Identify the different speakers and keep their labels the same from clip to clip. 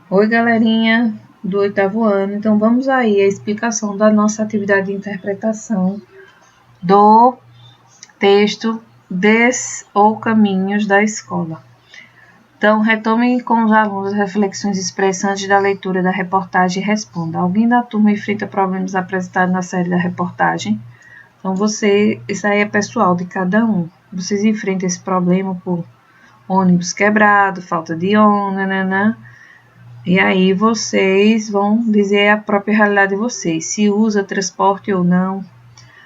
Speaker 1: Oi, galerinha do 8º ano. Então, vamos aí à explicação da nossa atividade de interpretação do texto Des ou Caminhos da Escola. Então, retomem com os alunos as reflexões expressantes da leitura da reportagem e responda. Alguém da turma enfrenta problemas apresentados na série da reportagem? Então, isso aí é pessoal de cada um. Vocês enfrentam esse problema por ônibus quebrado, falta de ônibus, E aí vocês vão dizer a própria realidade de vocês, se usa transporte ou não.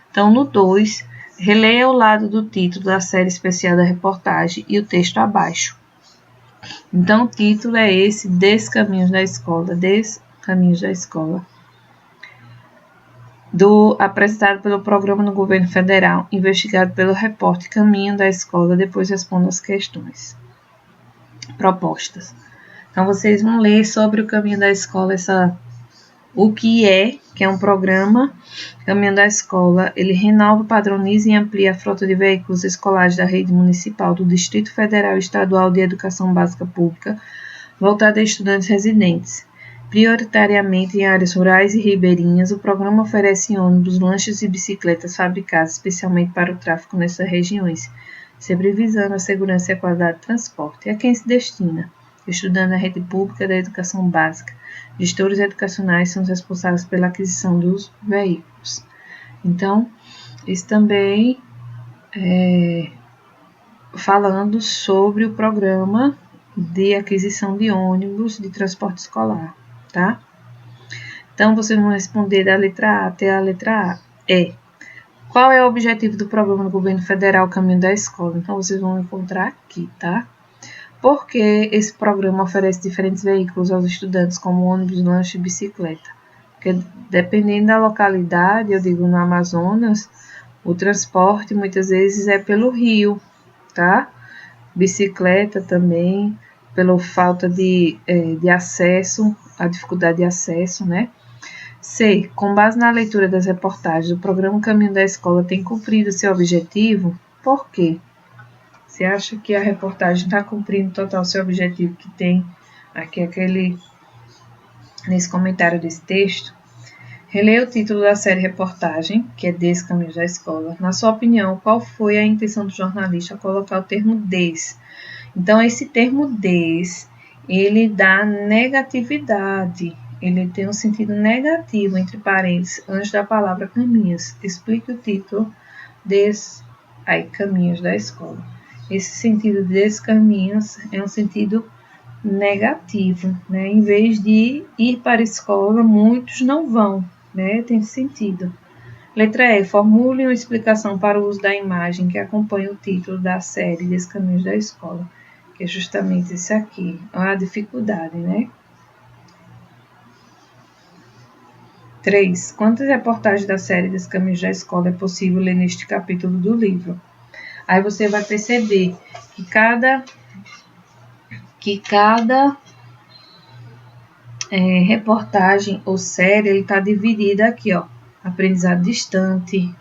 Speaker 1: Então, no 2, releia ao lado do título da série especial da reportagem e o texto abaixo. Então, o título é esse, Descaminhos da Escola, Descaminhos da Escola, apresentado pelo Programa do Governo Federal, investigado pelo repórter Caminho da Escola, depois responda as questões propostas. Então, vocês vão ler sobre o Caminho da Escola, o que é um programa, Caminho da Escola. Ele renova, padroniza e amplia a frota de veículos escolares da rede municipal do Distrito Federal e Estadual de Educação Básica Pública, voltada a estudantes residentes. Prioritariamente em áreas rurais e ribeirinhas, o programa oferece ônibus, lanchas e bicicletas fabricadas especialmente para o tráfego nessas regiões, sempre visando a segurança e a qualidade do transporte. E a quem se destina? Estudando na rede pública da educação básica. Gestores educacionais são os responsáveis pela aquisição dos veículos. Então, isso também falando sobre o programa de aquisição de ônibus de transporte escolar, tá? Então, vocês vão responder da letra A até a letra A. Qual é o objetivo do programa do governo federal Caminho da Escola? Então, vocês vão encontrar aqui, tá? Porque esse programa oferece diferentes veículos aos estudantes, como ônibus, lanche e bicicleta. Porque dependendo da localidade, eu digo no Amazonas, o transporte muitas vezes é pelo rio, tá? Bicicleta também, pela falta de acesso, a dificuldade de acesso, né? C. Com base na leitura das reportagens, o programa Caminho da Escola tem cumprido seu objetivo? Por quê? Você acha que a reportagem está cumprindo total seu objetivo que tem aqui nesse comentário desse texto? Releia o título da série reportagem, que é Descaminhos da Escola. Na sua opinião, qual foi a intenção do jornalista ao colocar o termo des? Então, esse termo des, ele dá negatividade. Ele tem um sentido negativo, entre parênteses, antes da palavra caminhos. Explique o título Caminhos da Escola. Esse sentido de descaminhos é um sentido negativo, né? Em vez de ir para a escola, muitos não vão, né? Tem sentido. Letra E. Formule uma explicação para o uso da imagem que acompanha o título da série Descaminhos da Escola, que é justamente esse aqui. Olha a dificuldade, né? 3. Quantas reportagens da série Descaminhos da Escola é possível ler neste capítulo do livro? Aí você vai perceber que cada reportagem ou série ele está dividida aqui, ó. Aprendizado distante,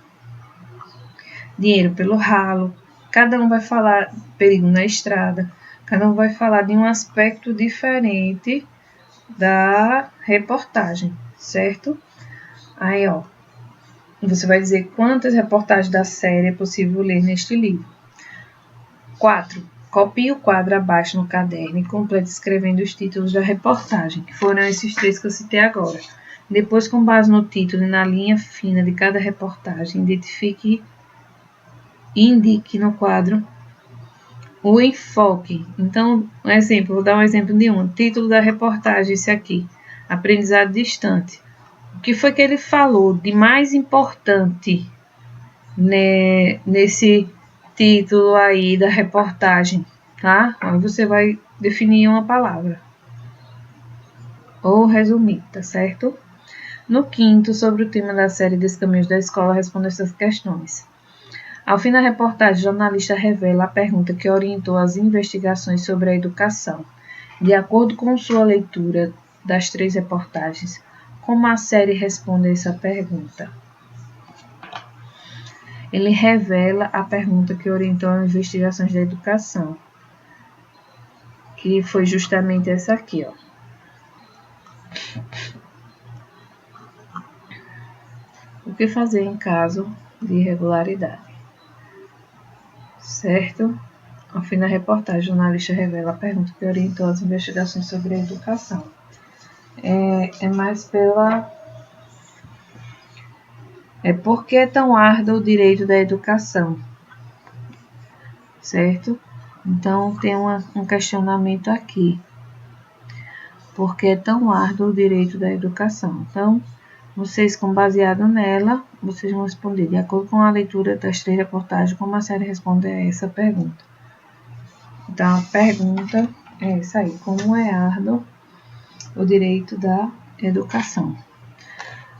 Speaker 1: dinheiro pelo ralo. Cada um vai falar perigo na estrada. Cada um vai falar de um aspecto diferente da reportagem, certo? Aí, ó, você vai dizer quantas reportagens da série é possível ler neste livro. 4. Copie o quadro abaixo no caderno e complete escrevendo os títulos da reportagem, que foram esses 3 que eu citei agora. Depois, com base no título e na linha fina de cada reportagem, indique no quadro o enfoque. Então, vou dar um exemplo de um. Título da reportagem, esse aqui, Aprendizado Distante. O que foi que ele falou de mais importante, né, nesse título aí da reportagem, tá? Aí você vai definir uma palavra ou resumir, tá certo? No 5º, sobre o tema da série Descaminhos da Escola, responda essas questões. Ao fim da reportagem, o jornalista revela a pergunta que orientou as investigações sobre a educação. De acordo com sua leitura das 3 reportagens, como a série responde a essa pergunta? Ele revela a pergunta que orientou as investigações da educação, que foi justamente essa aqui, ó. O que fazer em caso de irregularidade? Certo? Ao fim da reportagem, o jornalista revela a pergunta que orientou as investigações sobre a educação. É mais pela... por que é tão árduo o direito da educação? Certo? Então, tem um questionamento aqui. Por que é tão árduo o direito da educação? Então, vocês, com baseado nela, vocês vão responder de acordo com a leitura das 3 reportagens, como a série responde a essa pergunta. Então, a pergunta é essa aí: como é árduo o direito da educação?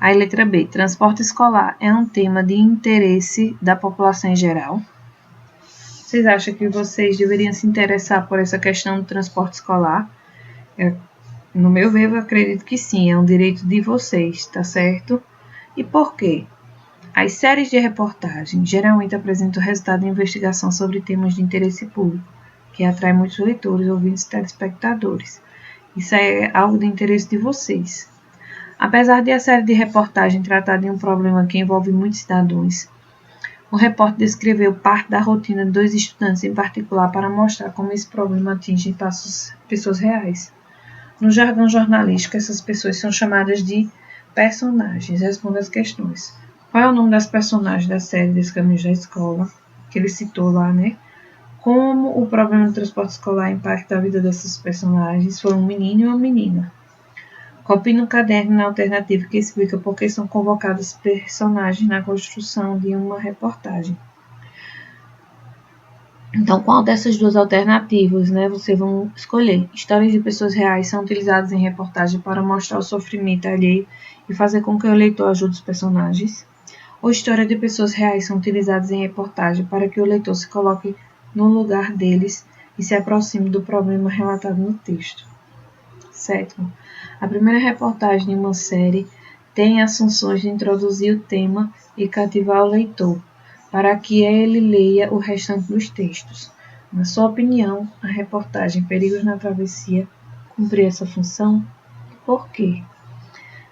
Speaker 1: Aí, letra B, transporte escolar é um tema de interesse da população em geral? Vocês acham que vocês deveriam se interessar por essa questão do transporte escolar? No meu ver, eu acredito que sim, é um direito de vocês, tá certo? E por quê? As séries de reportagem geralmente apresentam o resultado de investigação sobre temas de interesse público, que atrai muitos leitores, ouvintes e telespectadores. Isso é algo de interesse de vocês. Apesar de a série de reportagem tratar de um problema que envolve muitos cidadãos, o repórter descreveu parte da rotina de 2 estudantes em particular para mostrar como esse problema atinge pessoas reais. No jargão jornalístico, essas pessoas são chamadas de personagens. Responda as questões. Qual é o nome das personagens da série Desse Caminho da Escola? Que ele citou lá, né? Como o problema do transporte escolar impacta a vida dessas personagens? Foi um menino e uma menina. Copie no caderno na alternativa que explica por que são convocados personagens na construção de uma reportagem. Então, qual dessas 2 alternativas, né, vocês vão escolher? Histórias de pessoas reais são utilizadas em reportagem para mostrar o sofrimento alheio e fazer com que o leitor ajude os personagens? Ou histórias de pessoas reais são utilizadas em reportagem para que o leitor se coloque no lugar deles e se aproxime do problema relatado no texto? Sétimo, a primeira reportagem de uma série tem as funções de introduzir o tema e cativar o leitor, para que ele leia o restante dos textos. Na sua opinião, a reportagem Perigos na Travessia cumpriu essa função? Por quê?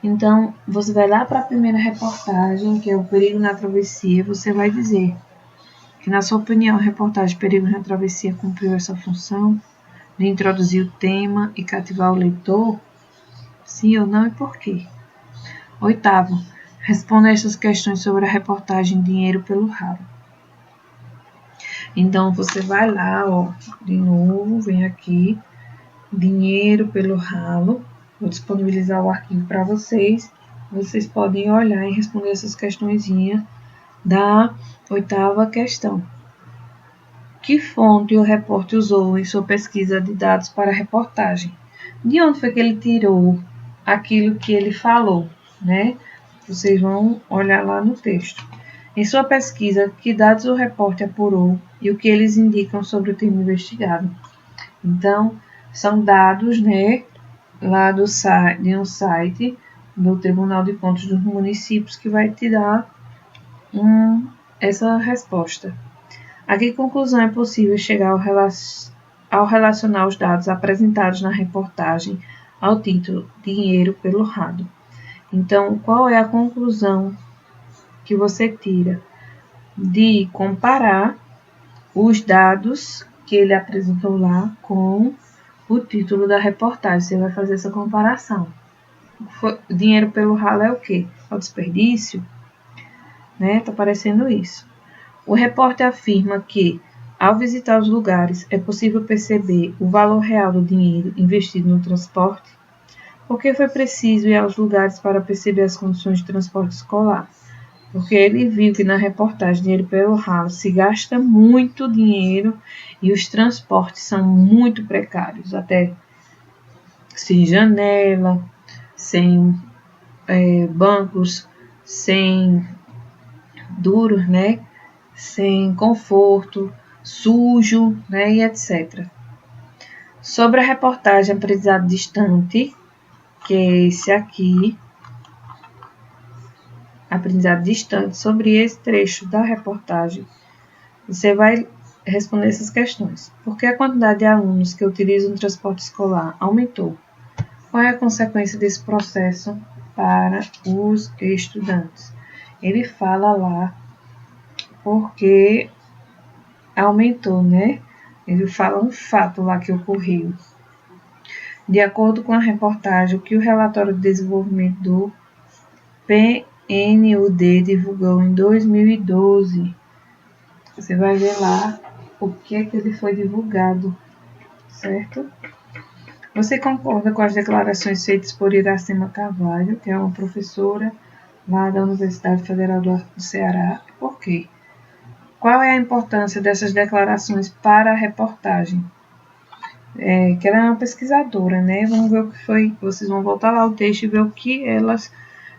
Speaker 1: Então, você vai lá para a primeira reportagem, que é o Perigo na Travessia, você vai dizer que, na sua opinião, a reportagem Perigos na Travessia cumpriu essa função de introduzir o tema e cativar o leitor? Sim ou não e por quê? Oitavo, responda estas questões sobre a reportagem Dinheiro pelo Ralo. Então, você vai lá, ó, de novo, vem aqui, Dinheiro pelo Ralo. Vou disponibilizar o arquivo para vocês. Vocês podem olhar e responder essas questõezinhas da 8ª questão. Que fonte o repórter usou em sua pesquisa de dados para a reportagem? De onde foi que ele tirou aquilo que ele falou, né? Vocês vão olhar lá no texto. Em sua pesquisa, que dados o repórter apurou e o que eles indicam sobre o tema investigado? Então, são dados, né, lá de um site do Tribunal de Contas dos Municípios que vai te dar essa resposta. A que conclusão é possível chegar ao relacionar os dados apresentados na reportagem ao título Dinheiro pelo Ralo? Então, qual é a conclusão que você tira de comparar os dados que ele apresentou lá com o título da reportagem? Você vai fazer essa comparação. Dinheiro pelo ralo é o quê? É o desperdício? Né? Tá parecendo isso. O repórter afirma que, ao visitar os lugares, é possível perceber o valor real do dinheiro investido no transporte. Por que foi preciso ir aos lugares para perceber as condições de transporte escolar? Porque ele viu que na reportagem Dinheiro pelo Ralo se gasta muito dinheiro e os transportes são muito precários, até sem janela, sem bancos, sem duros, né? Sem conforto, sujo, né? E etc. Sobre a reportagem Aprendizado Distante, que é esse aqui, Aprendizado Distante, sobre esse trecho da reportagem, você vai responder essas questões. Por que a quantidade de alunos que utilizam o transporte escolar aumentou? Qual é a consequência desse processo para os estudantes? Ele fala lá porque aumentou, né? Ele fala um fato lá que ocorreu. De acordo com a reportagem, o que o relatório de desenvolvimento do PNUD divulgou em 2012, você vai ver lá o que é que ele foi divulgado, certo? Você concorda com as declarações feitas por Iracema Carvalho, que é uma professora lá da Universidade Federal do Ceará? Por quê? Qual é a importância dessas declarações para a reportagem? Que ela é uma pesquisadora, né? Vamos ver o que foi. Vocês vão voltar lá ao texto e ver o que elas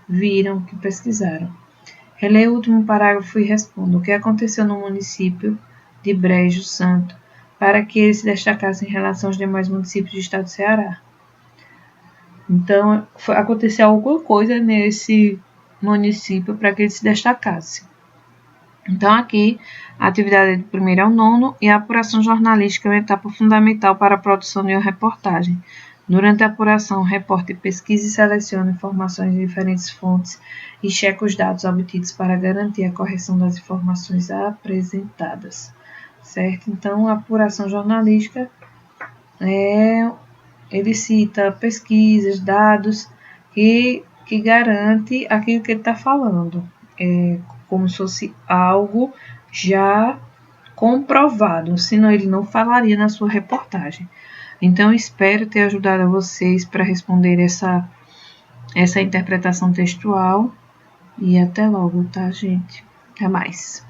Speaker 1: viram, que pesquisaram. Releia o último parágrafo e responda o que aconteceu no município de Brejo Santo para que ele se destacasse em relação aos demais municípios do estado do Ceará. Então, aconteceu alguma coisa nesse município para que ele se destacasse. Então, aqui, a atividade é do 1º ao 9º e a apuração jornalística é uma etapa fundamental para a produção de uma reportagem. Durante a apuração, o repórter pesquisa e seleciona informações de diferentes fontes e checa os dados obtidos para garantir a correção das informações apresentadas, certo? Então, a apuração jornalística ele cita pesquisas, dados que garante aquilo que ele está falando, como se fosse algo já comprovado, senão ele não falaria na sua reportagem. Então, espero ter ajudado a vocês para responder essa interpretação textual. E até logo, tá, gente? Até mais.